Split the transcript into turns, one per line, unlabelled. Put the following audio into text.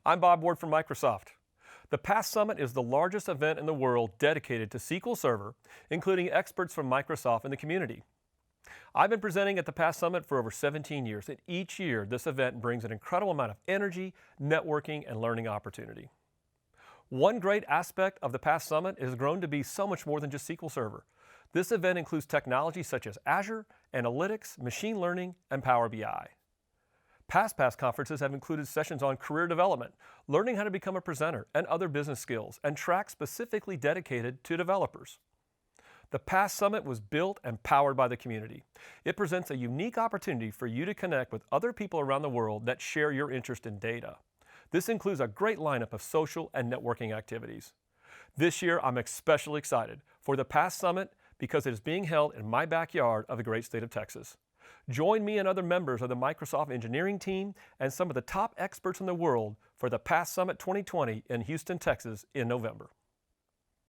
I'm Bob Ward from Microsoft. The PASS Summit is the largest event in the world dedicated to SQL Server, including experts from Microsoft and the community. I've been presenting at the PASS Summit for over 17 years, and each year this event brings an incredible amount of energy, networking, and learning opportunity. One great aspect of the PASS Summit has grown to be so much more than just SQL Server. This event includes technology such as Azure, analytics, machine learning, and Power BI. Past conferences have included sessions on career development, learning how to become a presenter, and other business skills, and tracks specifically dedicated to developers. The PASS Summit was built and powered by the community. It presents a unique opportunity for you to connect with other people around the world that share your interest in data. This includes a great lineup of social and networking activities. This year, I'm especially excited for the PASS Summit because it is being held in my backyard of the great state of Texas. Join me and other members of the Microsoft engineering team and some of the top experts in the world for the PASS Summit 2020 in Houston, Texas in November.